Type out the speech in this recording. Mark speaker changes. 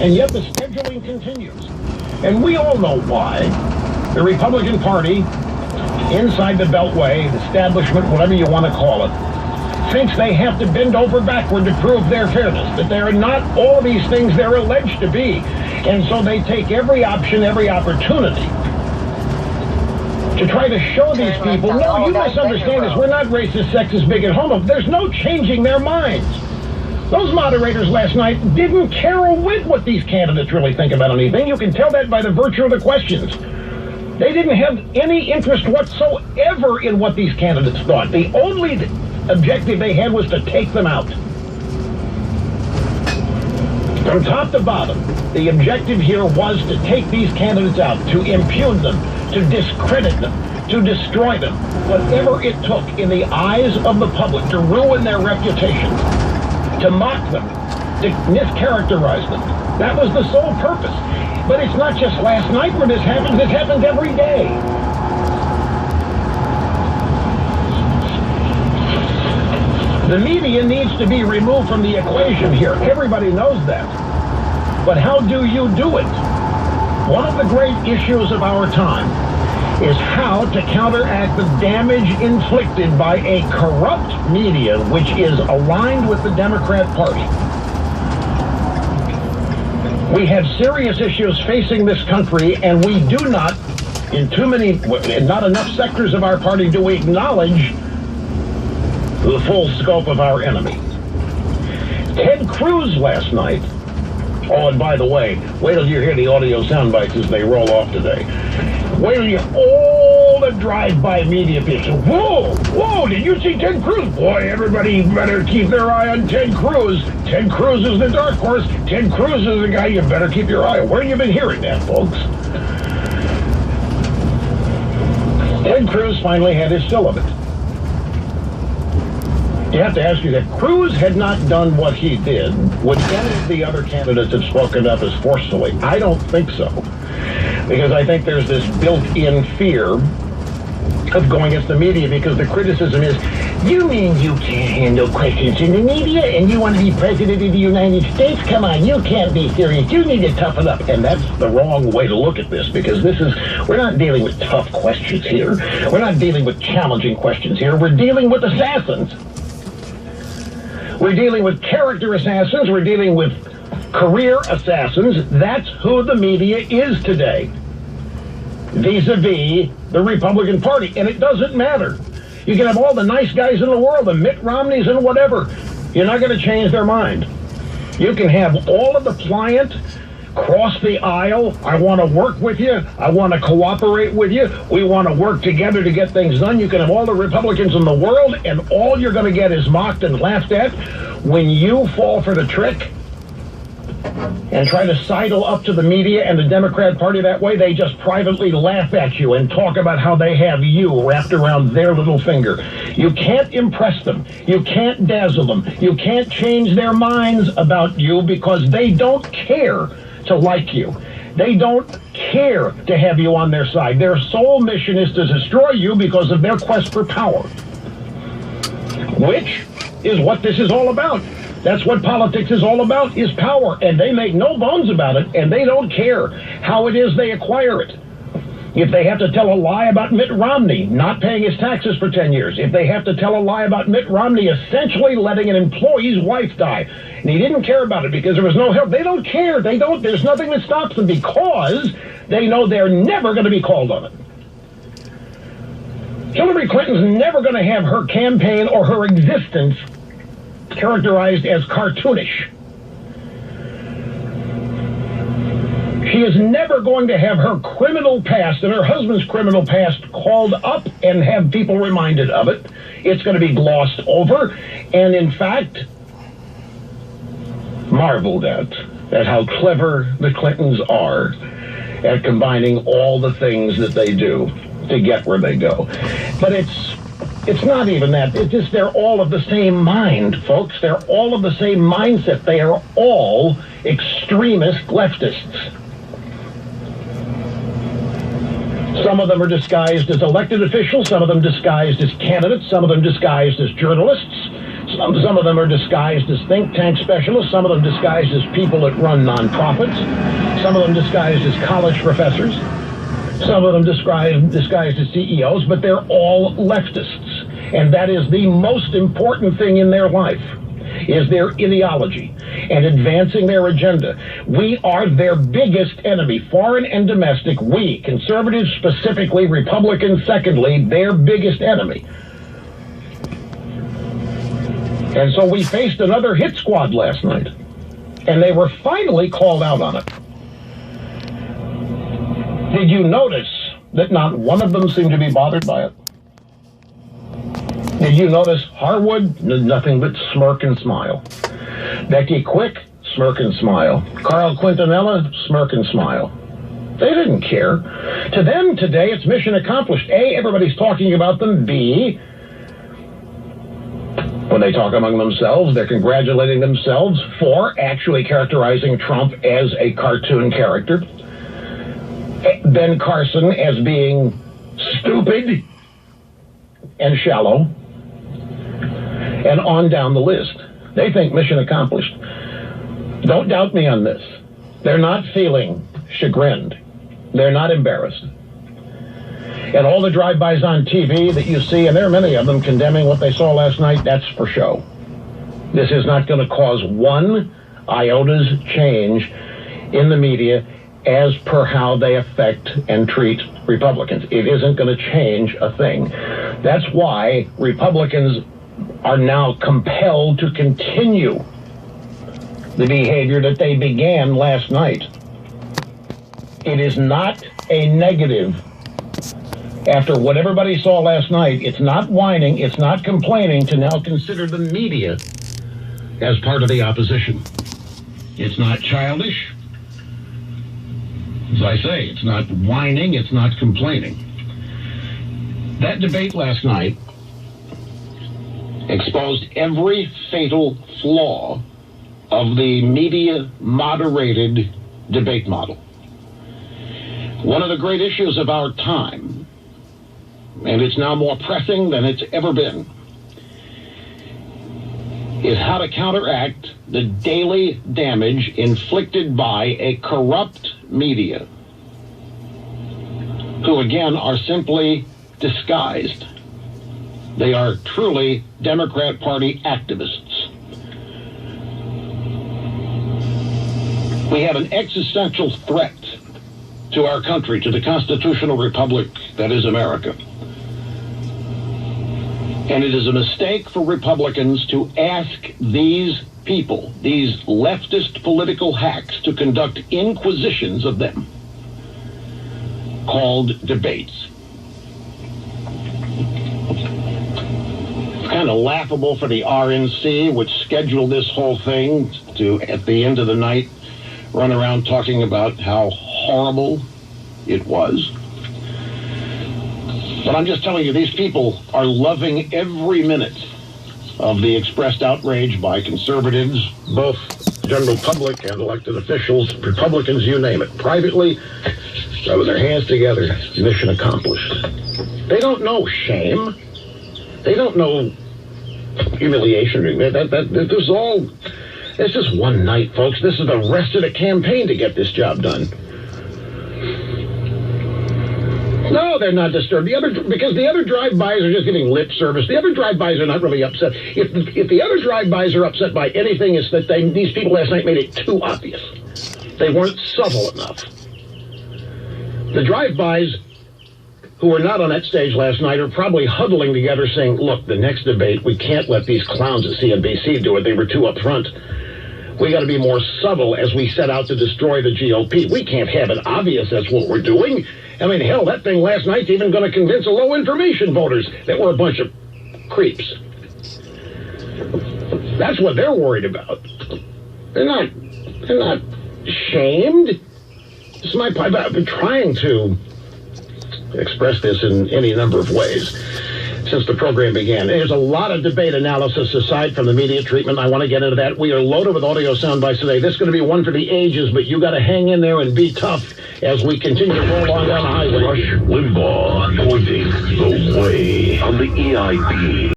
Speaker 1: And yet the scheduling continues. And we all know why. The Republican Party, inside the Beltway, establishment, whatever you want to call it, thinks they have to bend over backward to prove their fairness, that they are not all of these things they're alleged to be. And so they take every option, every opportunity to try to show these people, no, you misunderstand this. We're not racist, sexist, bigot, homo. There's no changing their minds. Those moderators last night didn't care a whit what these candidates really think about anything. You can tell that by the virtue of the questions. They didn't have any interest whatsoever in what these candidates thought. The only objective they had was to take them out. From top to bottom, the objective here was to take these candidates out, to impugn them, to discredit them, to destroy them, whatever it took in the eyes of the public to ruin their reputation, to mock them, to mischaracterize them. That was the sole purpose. But it's not just last night where this happens every day. The media needs to be removed from the equation here. Everybody knows that. But how do you do it? One of the great issues of our time is how to counteract the damage inflicted by a corrupt media which is aligned with the Democrat Party. We have serious issues facing this country, and we do not, not enough sectors of our party do we acknowledge the full scope of our enemy. Ted Cruz last night, oh, and by the way, wait till you hear the audio sound bites as they roll off today. Wait till you, all the drive-by media people, whoa, did you see Ted Cruz? Boy, everybody better keep their eye on Ted Cruz. Ted Cruz is the dark horse. Ted Cruz is the guy you better keep your eye on. Where have you been hearing that, folks? Ted Cruz finally had his fill of it. You have to ask you that Cruz had not done what he did, would any of the other candidates have spoken up as forcefully? I don't think so. Because I think there's this built-in fear of going against the media, because the criticism is, you mean you can't handle questions in the media and you want to be president of the United States? Come on, you can't be serious. You need to toughen up. And that's the wrong way to look at this, because we're not dealing with tough questions here. We're not dealing with challenging questions here. We're dealing with assassins. We're dealing with character assassins. We're dealing with career assassins. That's who the media is today, vis-a-vis the Republican Party. And it doesn't matter. You can have all the nice guys in the world, the Mitt Romneys and whatever. You're not going to change their mind. You can have all of the pliant, cross the aisle, I want to work with you, I want to cooperate with you, we want to work together to get things done. You can have all the Republicans in the world, and all you're going to get is mocked and laughed at. When you fall for the trick and try to sidle up to the media and the Democrat Party that way, they just privately laugh at you and talk about how they have you wrapped around their little finger. You can't impress them. You can't dazzle them. You can't change their minds about you, because they don't care to like you. They don't care to have you on their side. Their sole mission is to destroy you because of their quest for power, which is what this is all about. That's what politics is all about, is power. And they make no bones about it, and they don't care how it is they acquire it. If they have to tell a lie about Mitt Romney not paying his taxes for 10 years, if they have to tell a lie about Mitt Romney essentially letting an employee's wife die, and he didn't care about it because there was no help, they don't care. There's nothing that stops them, because they know they're never going to be called on it. Hillary Clinton's never going to have her campaign or her existence characterized as cartoonish. She is never going to have her criminal past and her husband's criminal past called up and have people reminded of it. It's going to be glossed over, and in fact, marveled at how clever the Clintons are at combining all the things that they do to get where they go. But it's not even that. It's just they're all of the same mind, folks. They're all of the same mindset. They are all extremist leftists. Some of them are disguised as elected officials, some of them disguised as candidates, some of them disguised as journalists, Some of them are disguised as think tank specialists. Some of them disguised as people that run nonprofits. Some of them disguised as college professors. Some of them disguised as CEOs, but they're all leftists. And that is the most important thing in their life, is their ideology and advancing their agenda. We are their biggest enemy, foreign and domestic. We, conservatives specifically, Republicans secondly, their biggest enemy. And so we faced another hit squad last night, and they were finally called out on it. Did you notice that not one of them seemed to be bothered by it? Did you notice Harwood? Nothing but smirk and smile. Becky Quick? Smirk and smile. Carl Quintanilla? Smirk and smile. They didn't care. To them today, it's mission accomplished. A, everybody's talking about them. B, when they talk among themselves, they're congratulating themselves for actually characterizing Trump as a cartoon character. Ben Carson as being stupid and shallow. And on down the list. They think mission accomplished. Don't doubt me on this. They're not feeling chagrined. They're not embarrassed. And all the drive-bys on TV that you see, and there are many of them condemning what they saw last night, that's for show. This is not going to cause one iota change in the media as per how they affect and treat Republicans. It isn't going to change a thing. That's why Republicans are now compelled to continue the behavior that they began last night. It is not a negative. After what everybody saw last night, it's not whining, it's not complaining to now consider the media as part of the opposition. It's not childish. As I say, it's not whining, it's not complaining. That debate last night exposed every fatal flaw of the media-moderated debate model. One of the great issues of our time, and it's now more pressing than it's ever been, is how to counteract the daily damage inflicted by a corrupt media, who again are simply disguised. They are truly Democrat Party activists. We have an existential threat to our country, to the constitutional republic that is America. And it is a mistake for Republicans to ask these people, these leftist political hacks, to conduct inquisitions of them called debates. It's kind of laughable for the RNC, which scheduled this whole thing to, at the end of the night, run around talking about how horrible it was. But I'm just telling you, these people are loving every minute of the expressed outrage by conservatives, both general public and elected officials, Republicans, you name it. Privately, rubbing their hands together, mission accomplished. They don't know shame. They don't know humiliation. This is all, it's just one night, folks. This is the rest of the campaign to get this job done. No, they're not disturbed. Because the other drive-bys are just giving lip service. The other drive-bys are not really upset. If the other drive-bys are upset by anything, it's that these people last night made it too obvious. They weren't subtle enough. The drive-bys who were not on that stage last night are probably huddling together saying, look, the next debate, we can't let these clowns at CNBC do it. They were too upfront. We got to be more subtle as we set out to destroy the GOP. We can't have it obvious that's what we're doing. I mean, hell, that thing last night's even going to convince the low-information voters that we're a bunch of creeps. That's what they're worried about. They're not shamed. This is my point. I've been trying to express this in any number of ways since the program began. There's a lot of debate analysis aside from the media treatment. I want to get into that. We are loaded with audio sound bites today. This is going to be one for the ages, but you got to hang in there and be tough as we continue to roll on down the highway.
Speaker 2: Rush Limbaugh pointing the way on the EIP.